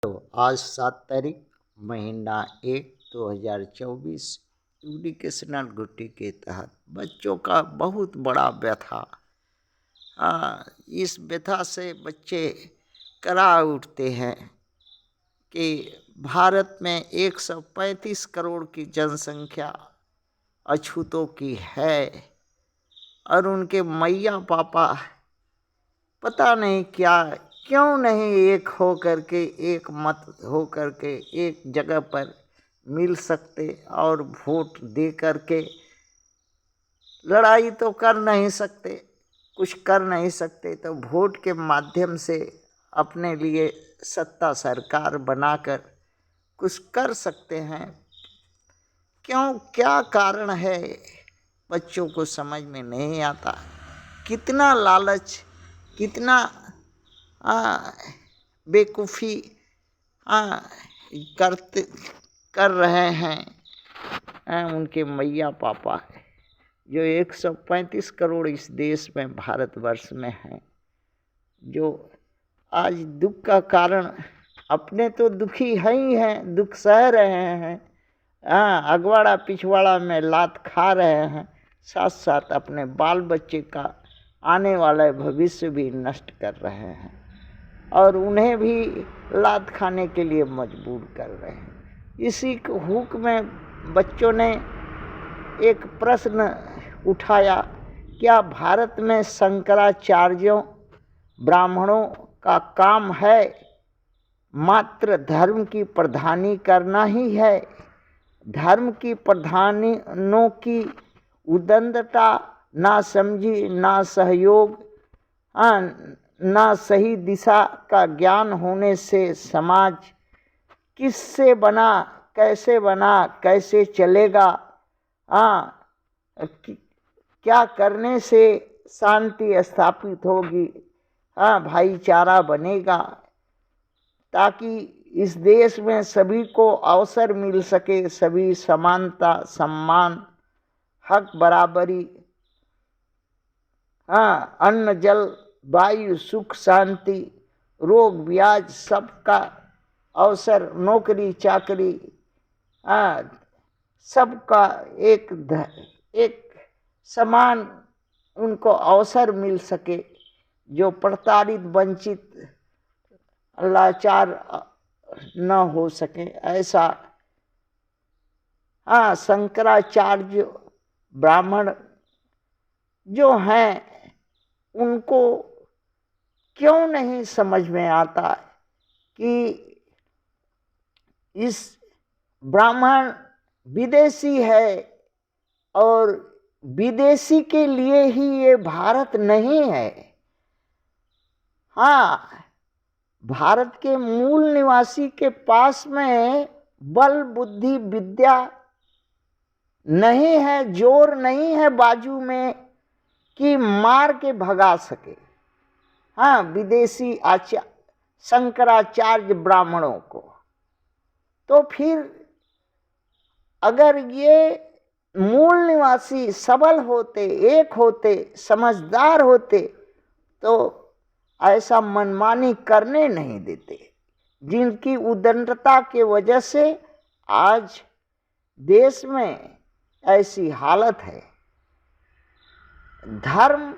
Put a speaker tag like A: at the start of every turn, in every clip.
A: आज 7 तारीख महीना 1 2024 एजुकेशनल गुट्टी के तहत बच्चों का बहुत बड़ा व्यथा। इस व्यथा से बच्चे करा उठते हैं कि भारत में 135 करोड़ की जनसंख्या अछूतों की है और उनके मैया पापा पता नहीं क्यों नहीं एक हो करके, एक मत हो करके एक जगह पर मिल सकते और वोट दे करके लड़ाई तो कर नहीं सकते, कुछ कर नहीं सकते, तो वोट के माध्यम से अपने लिए सत्ता सरकार बनाकर कुछ कर सकते हैं। क्या कारण है बच्चों को समझ में नहीं आता। कितना लालच, कितना बेवकूफ़ी कर रहे हैं उनके मैया पापा, जो 135 करोड़ इस देश में, भारतवर्ष में हैं, जो आज दुख का कारण अपने तो दुखी है ही हैं, दुख सह रहे हैं, अगवाड़ा पिछवाड़ा में लात खा रहे हैं, साथ साथ अपने बाल बच्चे का आने वाला भविष्य भी नष्ट कर रहे हैं और उन्हें भी लात खाने के लिए मजबूर कर रहे हैं। इसी हुक में बच्चों ने एक प्रश्न उठाया, क्या भारत में शंकराचार्यों ब्राह्मणों का काम है मात्र धर्म की प्रधानी करना ही है? धर्म की प्रधानों की उदंडता, ना समझी, ना सहयोग, ना सही दिशा का ज्ञान होने से समाज किससे बना, कैसे चलेगा? क्या करने से शांति स्थापित होगी, भाईचारा बनेगा, ताकि इस देश में सभी को अवसर मिल सके, सभी समानता, सम्मान, हक, बराबरी, अन्न, जल, वायु, सुख, शांति, रोग, ब्याज, सबका अवसर, नौकरी चाकरी, सबका एक समान उनको अवसर मिल सके, जो प्रताड़ित, वंचित, लाचार न हो सके, ऐसा शंकराचार्य ब्राह्मण जो हैं उनको क्यों नहीं समझ में आता कि इस ब्राह्मण विदेशी है और विदेशी के लिए ही ये भारत नहीं है। भारत के मूल निवासी के पास में बल, बुद्धि, विद्या नहीं है, जोर नहीं है बाजू में कि मार के भगा सके विदेशी शंकराचार्य ब्राह्मणों को। तो फिर अगर ये मूल निवासी सबल होते, एक होते, समझदार होते, तो ऐसा मनमानी करने नहीं देते, जिनकी उदंडता के वजह से आज देश में ऐसी हालत है। धर्म,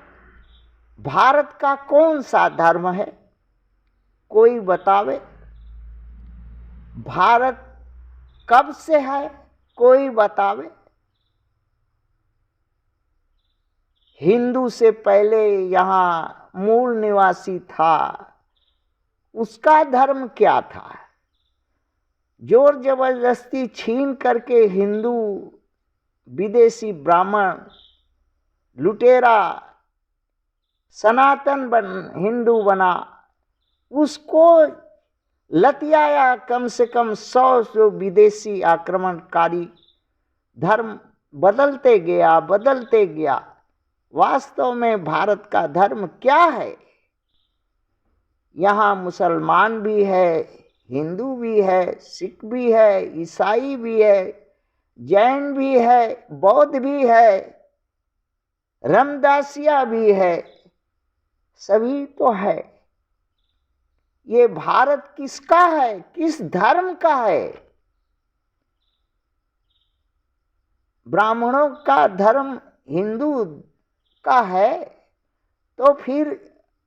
A: भारत का कौन सा धर्म है, कोई बतावे? भारत कब से है, कोई बतावे? हिंदू से पहले यहाँ मूल निवासी था, उसका धर्म क्या था? जोर जबरदस्ती छीन करके हिंदू विदेशी ब्राह्मण लुटेरा सनातन हिंदू बना, उसको लतियाया कम से कम 100 विदेशी आक्रमणकारी, धर्म बदलते गया। वास्तव में भारत का धर्म क्या है? यहाँ मुसलमान भी है, हिंदू भी है, सिख भी है, ईसाई भी है, जैन भी है, बौद्ध भी है, रामदासिया भी है, सभी तो है। ये भारत किसका है, किस धर्म का है? ब्राह्मणों का धर्म हिंदू का है, तो फिर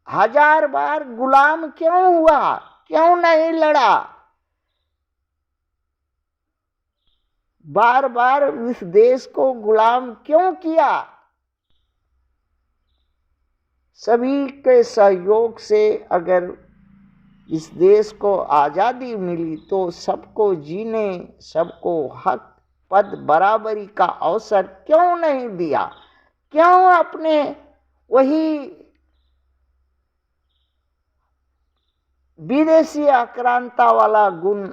A: 1000 बार गुलाम क्यों हुआ, क्यों नहीं लड़ा? बार बार इस देश को गुलाम क्यों किया? सभी के सहयोग से अगर इस देश को आज़ादी मिली तो सबको जीने, सबको हक पद बराबरी का अवसर क्यों नहीं दिया? क्यों अपने वही विदेशी आक्रांता वाला गुण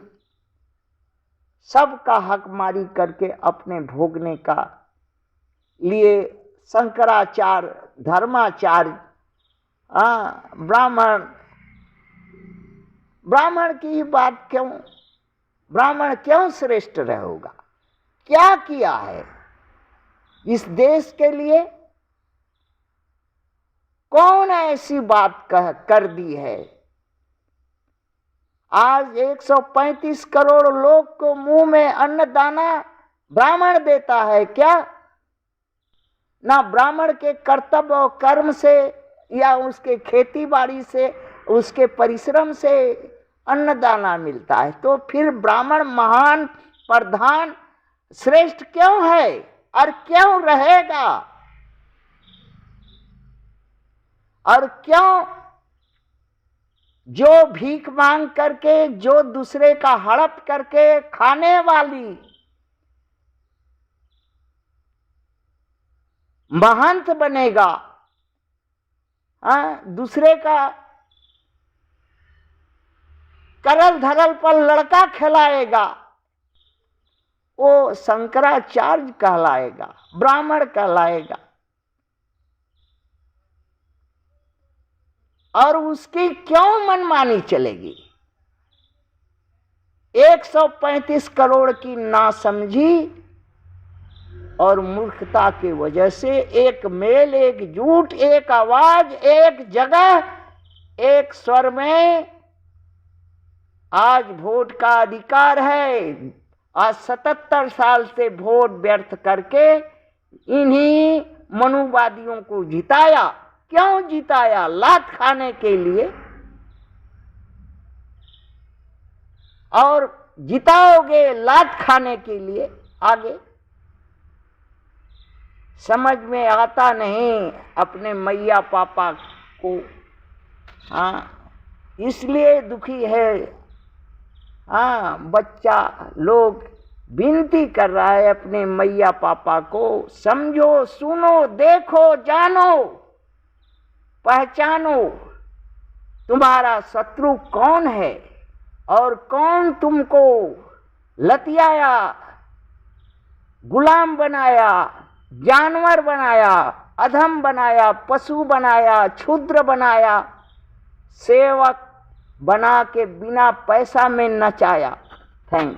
A: सबका हक मारी करके अपने भोगने का लिए शंकराचार्य, धर्माचार्य, ब्राह्मण की बात क्यों? ब्राह्मण क्यों श्रेष्ठ रहेगा? क्या किया है इस देश के लिए? कौन ऐसी बात कर दी है? आज 135 करोड़ लोग को मुंह में अन्नदाना ब्राह्मण देता है क्या? ना ब्राह्मण के कर्तव्य और कर्म से या उसके खेती बाड़ी से, उसके परिश्रम से अन्नदाना मिलता है, तो फिर ब्राह्मण महान, प्रधान, श्रेष्ठ क्यों है और क्यों रहेगा? और क्यों जो भीख मांग करके, जो दूसरे का हड़प करके खाने वाली महंत बनेगा, दूसरे का करल धरल पर लड़का खिलाएगा, वो शंकराचार्य कहलाएगा, ब्राह्मण कहलाएगा? और उसकी क्यों मनमानी चलेगी? 135 करोड़ की नासमझी और मूर्खता की वजह से एक मेल, एक झूठ, एक आवाज, एक जगह, एक स्वर में आज वोट का अधिकार है। आज 77 साल से वोट व्यर्थ करके इन्हीं मनुवादियों को जिताया। क्यों जिताया? लात खाने के लिए। और जिताओगे लात खाने के लिए आगे। समझ में आता नहीं अपने मैया पापा को, इसलिए दुखी है। बच्चा लोग विनती कर रहा है अपने मैया पापा को, समझो, सुनो, देखो, जानो, पहचानो तुम्हारा शत्रु कौन है और कौन तुमको लतियाया, गुलाम बनाया, जानवर बनाया, अधम बनाया, पशु बनाया, क्षुद्र बनाया, सेवक बना के बिना पैसा में नचाया। थैंक्स।